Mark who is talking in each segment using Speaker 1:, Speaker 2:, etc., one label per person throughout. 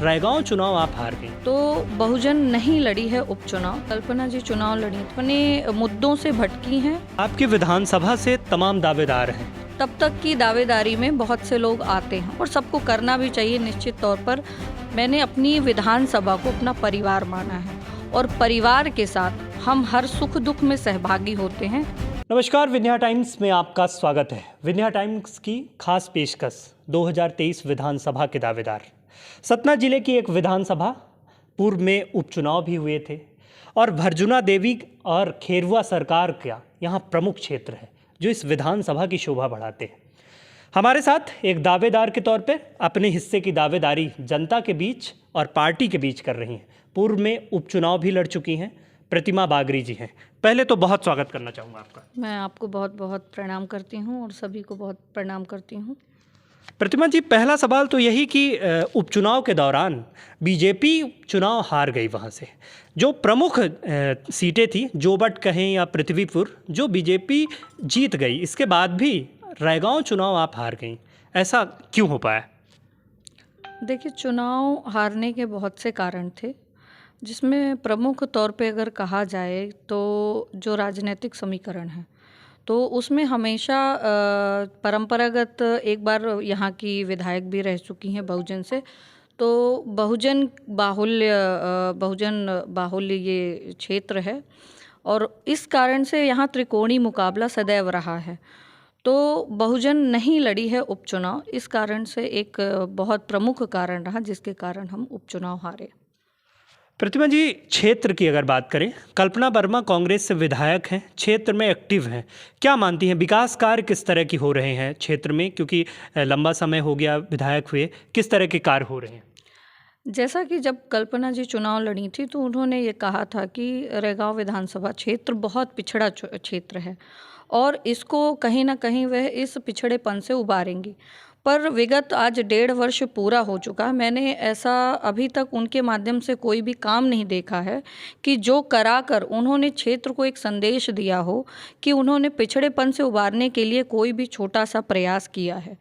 Speaker 1: रैगांव चुनाव आप हार गई।
Speaker 2: तो बहुजन नहीं लड़ी है उपचुनाव, कल्पना जी चुनाव लड़ी, अपने मुद्दों से भटकी हैं।
Speaker 1: आपकी विधानसभा से तमाम दावेदार हैं।
Speaker 2: तब तक की दावेदारी में बहुत से लोग आते हैं और सबको करना भी चाहिए निश्चित तौर पर। मैंने अपनी विधानसभा को अपना परिवार माना है और परिवार के साथ हम हर सुख दुख में सहभागी होते हैं।
Speaker 1: नमस्कार, विन्ध्या टाइम्स में आपका स्वागत है। विन्ध्या टाइम्स की खास पेशकश 2023 विधानसभा के दावेदार। सतना जिले की एक विधानसभा, पूर्व में उपचुनाव भी हुए थे और भर्जुना देवी और खेरुआ सरकार का यहाँ प्रमुख क्षेत्र है जो इस विधानसभा की शोभा बढ़ाते हैं। हमारे साथ एक दावेदार के तौर पे अपने हिस्से की दावेदारी जनता के बीच और पार्टी के बीच कर रही हैं। पूर्व में उपचुनाव भी लड़ चुकी हैं, प्रतिमा बागरी जी हैं। पहले तो बहुत स्वागत करना चाहूँगा आपका।
Speaker 2: मैं आपको बहुत बहुत प्रणाम करती हूँ और सभी को बहुत प्रणाम करती हूँ।
Speaker 1: प्रतिमा जी, पहला सवाल तो यही कि उपचुनाव के दौरान बीजेपी चुनाव हार गई। वहाँ से जो प्रमुख सीटें थी, जोबट कहें या पृथ्वीपुर, जो बीजेपी जीत गई, इसके बाद भी रैगांव चुनाव आप हार गई। ऐसा क्यों हो पाया?
Speaker 2: देखिए, चुनाव हारने के बहुत से कारण थे, जिसमें प्रमुख तौर पे अगर कहा जाए तो जो राजनीतिक समीकरण है, तो उसमें हमेशा परंपरागत एक बार यहाँ की विधायक भी रह चुकी हैं बहुजन से, तो बहुजन बाहुल्य ये क्षेत्र है और इस कारण से यहाँ त्रिकोणीय मुकाबला सदैव रहा है। तो बहुजन नहीं लड़ी है उपचुनाव, इस कारण से एक बहुत प्रमुख कारण रहा जिसके कारण हम उपचुनाव हारे।
Speaker 1: प्रतिमा जी, क्षेत्र की अगर बात करें, कल्पना वर्मा कांग्रेस से विधायक हैं, क्षेत्र में एक्टिव हैं, क्या मानती हैं विकास कार्य किस तरह की हो रहे हैं क्षेत्र में? क्योंकि लंबा समय हो गया विधायक हुए, किस तरह के कार्य हो रहे हैं?
Speaker 2: जैसा कि जब कल्पना जी चुनाव लड़ी थी तो उन्होंने ये कहा था कि रैगांव विधानसभा क्षेत्र बहुत पिछड़ा क्षेत्र है और इसको कहीं ना कहीं वह इस पिछड़ेपन से उबारेंगी। पर विगत आज 1.5 वर्ष पूरा हो चुका है, मैंने ऐसा अभी तक उनके माध्यम से कोई भी काम नहीं देखा है कि जो कराकर उन्होंने क्षेत्र को एक संदेश दिया हो कि उन्होंने पिछड़ेपन से उबारने के लिए कोई भी छोटा सा प्रयास किया है।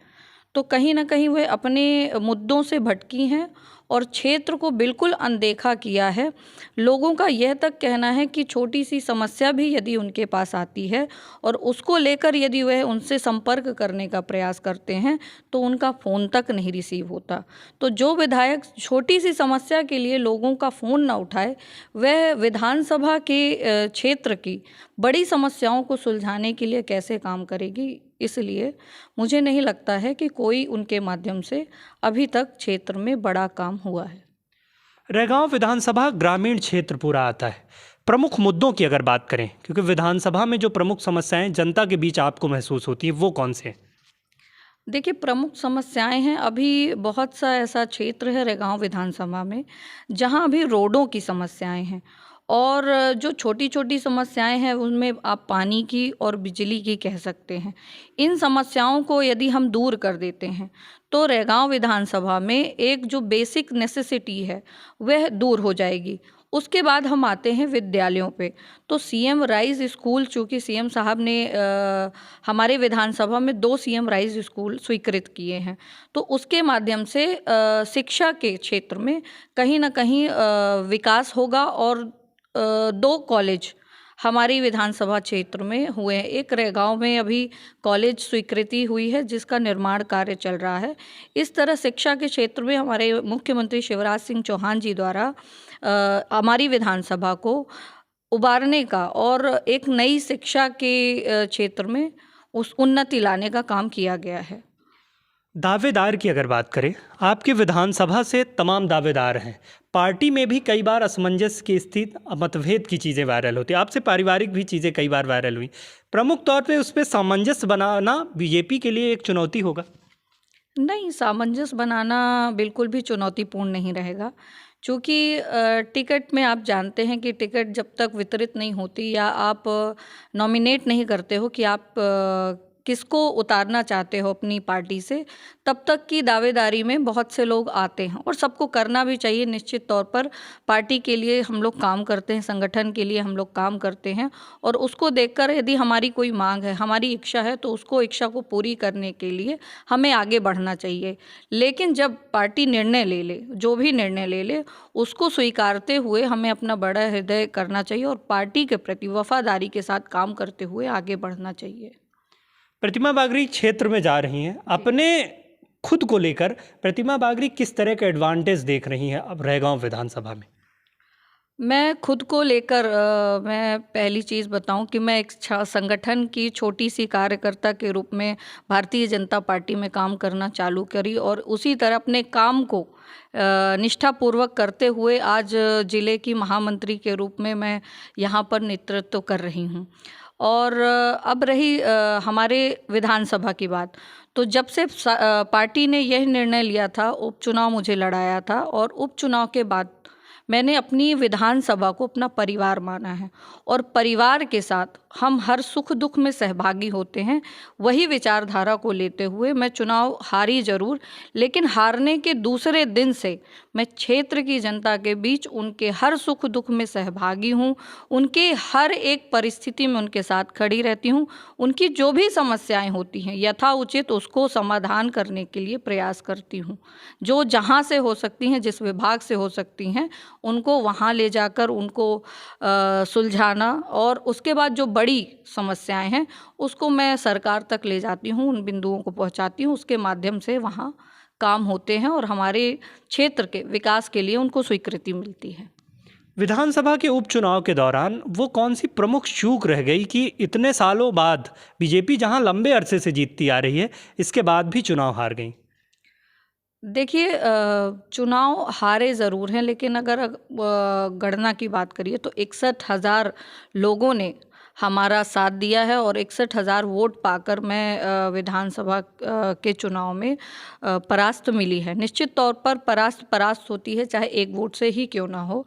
Speaker 2: तो कहीं ना कहीं वे अपने मुद्दों से भटकी हैं और क्षेत्र को बिल्कुल अनदेखा किया है। लोगों का यह तक कहना है कि छोटी सी समस्या भी यदि उनके पास आती है और उसको लेकर यदि वह उनसे संपर्क करने का प्रयास करते हैं तो उनका फ़ोन तक नहीं रिसीव होता। तो जो विधायक छोटी सी समस्या के लिए लोगों का फ़ोन ना उठाए, वह विधानसभा के क्षेत्र की बड़ी समस्याओं को सुलझाने के लिए कैसे काम करेगी। इसलिए मुझे नहीं लगता है कि कोई उनके माध्यम से अभी तक क्षेत्र में बड़ा काम हुआ है।
Speaker 1: रैगांव विधानसभा ग्रामीण क्षेत्र पूरा आता है। प्रमुख मुद्दों की अगर बात करें, क्योंकि विधानसभा में जो प्रमुख समस्याएं जनता के बीच आपको महसूस होती है, वो कौन से हैं?
Speaker 2: देखिए, प्रमुख समस्याएं हैं, अभी बहुत सा ऐसा क्षेत्र है रैगांव विधानसभा में जहां अभी रोडों की समस्याएं हैं और जो छोटी छोटी समस्याएं हैं उनमें आप पानी की और बिजली की कह सकते हैं। इन समस्याओं को यदि हम दूर कर देते हैं तो रैगांव विधानसभा में एक जो बेसिक नेसेसिटी है वह दूर हो जाएगी। उसके बाद हम आते हैं विद्यालयों पे। तो सीएम राइज स्कूल, चूँकि सीएम साहब ने हमारे विधानसभा में 2 सीएम राइज स्कूल स्वीकृत किए हैं, तो उसके माध्यम से शिक्षा के क्षेत्र में कहीं ना कहीं विकास होगा और 2 कॉलेज हमारी विधानसभा क्षेत्र में हुए हैं। एक रैगांव में अभी कॉलेज स्वीकृति हुई है जिसका निर्माण कार्य चल रहा है। इस तरह शिक्षा के क्षेत्र में हमारे मुख्यमंत्री शिवराज सिंह चौहान जी द्वारा हमारी विधानसभा को उबारने का और एक नई शिक्षा के क्षेत्र में उस उन्नति लाने का काम किया गया है।
Speaker 1: दावेदार की अगर बात करें, आपकी विधानसभा से तमाम दावेदार हैं। पार्टी में भी कई बार असमंजस की स्थिति, मतभेद की चीज़ें वायरल होती हैं। आपसे पारिवारिक भी चीज़ें कई बार वायरल हुई। प्रमुख तौर पे उस पर सामंजस्य बनाना बीजेपी के लिए एक चुनौती होगा?
Speaker 2: नहीं, सामंजस्य बनाना बिल्कुल भी चुनौतीपूर्ण नहीं रहेगा, चूँकि टिकट में आप जानते हैं कि टिकट जब तक वितरित नहीं होती या आप नॉमिनेट नहीं करते हो कि आप किसको उतारना चाहते हो अपनी पार्टी से, तब तक की दावेदारी में बहुत से लोग आते हैं और सबको करना भी चाहिए। निश्चित तौर पर पार्टी के लिए हम लोग काम करते हैं, संगठन के लिए हम लोग काम करते हैं और उसको देखकर यदि हमारी कोई मांग है, हमारी इच्छा है, तो उसको इच्छा को पूरी करने के लिए हमें आगे बढ़ना चाहिए। लेकिन जब पार्टी निर्णय ले ले, जो भी निर्णय ले ले, उसको स्वीकारते हुए हमें अपना बड़ा हृदय करना चाहिए और पार्टी के प्रति वफादारी के साथ काम करते हुए आगे बढ़ना चाहिए।
Speaker 1: प्रतिमा बागरी क्षेत्र में जा रही हैं, अपने खुद को लेकर प्रतिमा बागरी किस तरह के एडवांटेज देख रही हैं अब रैगांव विधानसभा में?
Speaker 2: मैं खुद को लेकर मैं पहली चीज़ बताऊं कि मैं एक संगठन की छोटी सी कार्यकर्ता के रूप में भारतीय जनता पार्टी में काम करना चालू करी और उसी तरह अपने काम को निष्ठापूर्वक करते हुए आज जिले की महामंत्री के रूप में मैं यहाँ पर नेतृत्व कर रही हूँ। और अब रही हमारे विधानसभा की बात, तो जब से पार्टी ने यह निर्णय लिया था, उपचुनाव मुझे लड़ाया था और उपचुनाव के बाद मैंने अपनी विधानसभा को अपना परिवार माना है और परिवार के साथ हम हर सुख दुख में सहभागी होते हैं। वही विचारधारा को लेते हुए मैं चुनाव हारी जरूर, लेकिन हारने के दूसरे दिन से मैं क्षेत्र की जनता के बीच उनके हर सुख दुख में सहभागी हूँ, उनके हर एक परिस्थिति में उनके साथ खड़ी रहती हूँ। उनकी जो भी समस्याएं होती हैं यथाउचित उसको समाधान करने के लिए प्रयास करती हूँ। जो जहाँ से हो सकती हैं, जिस विभाग से हो सकती हैं, उनको वहाँ ले जाकर उनको सुलझाना और उसके बाद जो बड़ी समस्याएं हैं उसको मैं सरकार तक ले जाती हूँ, उन बिंदुओं को पहुँचाती हूँ, उसके माध्यम से वहाँ काम होते हैं और हमारे क्षेत्र के विकास के लिए उनको स्वीकृति मिलती है।
Speaker 1: विधानसभा के उपचुनाव के दौरान वो कौन सी प्रमुख चूक रह गई कि इतने सालों बाद बीजेपी जहां लंबे अरसे से जीतती आ रही है, इसके बाद भी चुनाव हार गई?
Speaker 2: देखिए, चुनाव हारे ज़रूर हैं, लेकिन अगर गणना की बात करिए तो 61,000 लोगों ने हमारा साथ दिया है और 61,000 वोट पाकर मैं विधानसभा के चुनाव में परास्त मिली है। निश्चित तौर पर परास्त होती है, चाहे एक वोट से ही क्यों ना हो,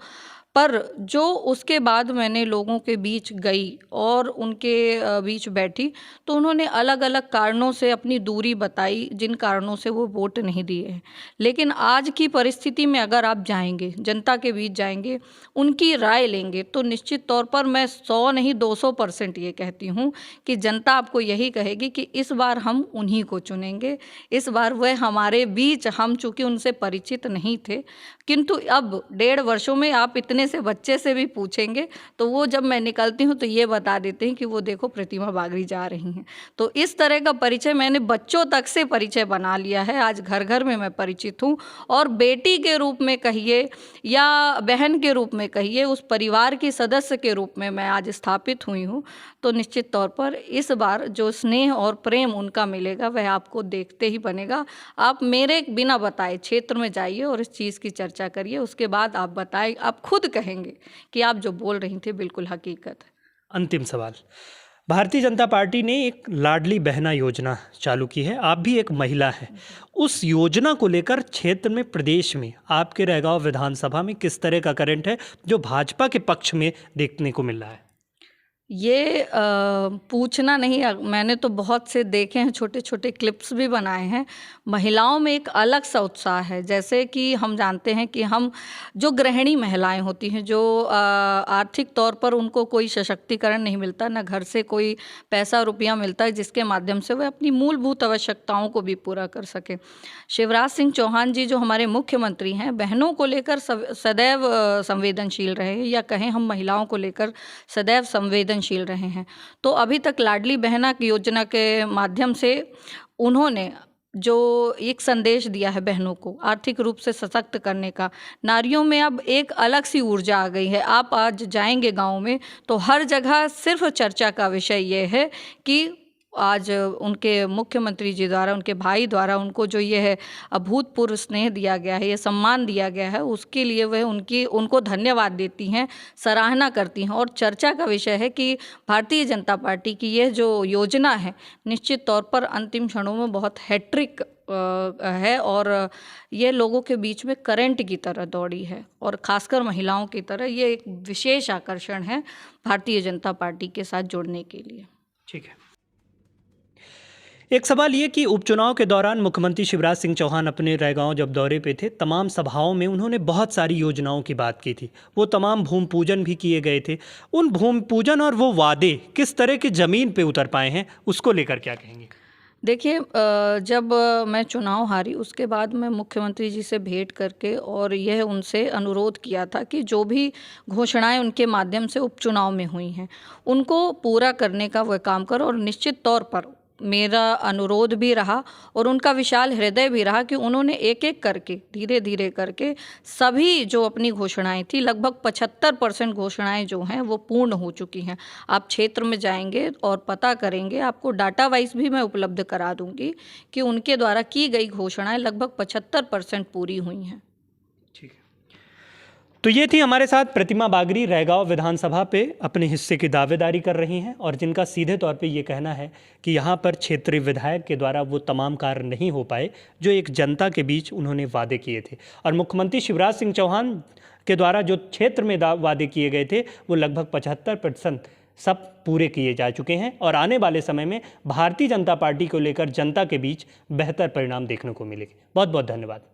Speaker 2: पर जो उसके बाद मैंने लोगों के बीच गई और उनके बीच बैठी, तो उन्होंने अलग अलग कारणों से अपनी दूरी बताई, जिन कारणों से वो वोट नहीं दिए हैं। लेकिन आज की परिस्थिति में अगर आप जाएंगे, जनता के बीच जाएंगे, उनकी राय लेंगे, तो निश्चित तौर पर मैं 100 नहीं 200% ये कहती हूँ कि जनता आपको यही कहेगी कि इस बार हम उन्हीं को चुनेंगे। इस बार वह हमारे बीच, हम चूँकि उनसे परिचित नहीं थे, किंतु अब 1.5 वर्षों में आप इतने से बच्चे से भी पूछेंगे तो वो जब मैं निकलती हूँ तो ये बता देते हैं कि वो देखो प्रतिमा बागरी जा रही हैं। तो इस तरह का परिचय मैंने बच्चों तक से परिचय बना लिया है। आज घर घर में मैं परिचित हूँ और बेटी के रूप में कहिए या बहन के रूप में कहिए, उस परिवार की सदस्य के रूप में मैं आज स्थापित हुई हूँ। तो निश्चित तौर पर इस बार जो स्नेह और प्रेम उनका मिलेगा वह आपको देखते ही बनेगा। आप मेरे बिना बताए क्षेत्र में जाइए और इस चीज़ की चर्चा करिए, उसके बाद आप बताएं, आप खुद कहेंगे कि आप जो बोल रही थी बिल्कुल हकीकत है।
Speaker 1: अंतिम सवाल, भारतीय जनता पार्टी ने एक लाडली बहना योजना चालू की है, आप भी एक महिला हैं, उस योजना को लेकर क्षेत्र में, प्रदेश में, आपके रैगांव विधानसभा में किस तरह का करंट है जो भाजपा के पक्ष में देखने को मिल रहा है?
Speaker 2: ये पूछना नहीं, मैंने तो बहुत से देखे हैं, छोटे छोटे क्लिप्स भी बनाए हैं। महिलाओं में एक अलग सा उत्साह है। जैसे कि हम जानते हैं कि हम जो गृहिणी महिलाएं होती हैं, जो आर्थिक तौर पर उनको कोई सशक्तिकरण नहीं मिलता, ना घर से कोई पैसा रुपया मिलता है जिसके माध्यम से वह अपनी मूलभूत आवश्यकताओं को भी पूरा कर सके। शिवराज सिंह चौहान जी जो हमारे मुख्यमंत्री हैं, बहनों को लेकर सदैव संवेदनशील रहे, या कहें हम महिलाओं को लेकर सदैव संवेदनशील रहे हैं। तो अभी तक लाडली बहना की योजना के माध्यम से उन्होंने जो एक संदेश दिया है बहनों को आर्थिक रूप से सशक्त करने का, नारियों में अब एक अलग सी ऊर्जा आ गई है। आप आज जाएंगे गाँव में तो हर जगह सिर्फ चर्चा का विषय ये है कि आज उनके मुख्यमंत्री जी द्वारा, उनके भाई द्वारा उनको जो ये है अभूतपूर्व स्नेह दिया गया है, ये सम्मान दिया गया है, उसके लिए वह उनको धन्यवाद देती हैं, सराहना करती हैं। और चर्चा का विषय है कि भारतीय जनता पार्टी की यह जो योजना है निश्चित तौर पर अंतिम क्षणों में बहुत हैट्रिक है और ये लोगों के बीच में करंट की तरह दौड़ी है और खासकर महिलाओं की तरह ये एक विशेष आकर्षण है भारतीय जनता पार्टी के साथ जुड़ने के लिए।
Speaker 1: ठीक है। एक सवाल ये कि उपचुनाव के दौरान मुख्यमंत्री शिवराज सिंह चौहान अपने रैगांव जब दौरे पे थे, तमाम सभाओं में उन्होंने बहुत सारी योजनाओं की बात की थी। वो तमाम भूमि पूजन भी किए गए थे। उन भूमि पूजन और वो वादे किस तरह की ज़मीन पे उतर पाए हैं, उसको लेकर क्या कहेंगे?
Speaker 2: देखिए जब मैं चुनाव हारी उसके बाद मैं मुख्यमंत्री जी से भेंट करके और यह उनसे अनुरोध किया था कि जो भी घोषणाएं उनके माध्यम से उपचुनाव में हुई हैं उनको पूरा करने का वह काम करो। और निश्चित तौर पर मेरा अनुरोध भी रहा और उनका विशाल हृदय भी रहा कि उन्होंने एक एक करके धीरे धीरे करके सभी जो अपनी घोषणाएं थी, लगभग 75% घोषणाएं जो हैं वो पूर्ण हो चुकी हैं। आप क्षेत्र में जाएंगे और पता करेंगे, आपको डाटा वाइज भी मैं उपलब्ध करा दूंगी कि उनके द्वारा की गई घोषणाएं लगभग 75% पूरी हुई हैं।
Speaker 1: ठीक है। तो ये थी हमारे साथ प्रतिमा बागरी, रैगांव विधानसभा पे अपने हिस्से की दावेदारी कर रही हैं और जिनका सीधे तौर पे ये कहना है कि यहाँ पर क्षेत्रीय विधायक के द्वारा वो तमाम कार्य नहीं हो पाए जो एक जनता के बीच उन्होंने वादे किए थे। और मुख्यमंत्री शिवराज सिंह चौहान के द्वारा जो क्षेत्र में वादे किए गए थे वो लगभग 75% सब पूरे किए जा चुके हैं और आने वाले समय में भारतीय जनता पार्टी को लेकर जनता के बीच बेहतर परिणाम देखने को मिलेंगे। बहुत बहुत धन्यवाद।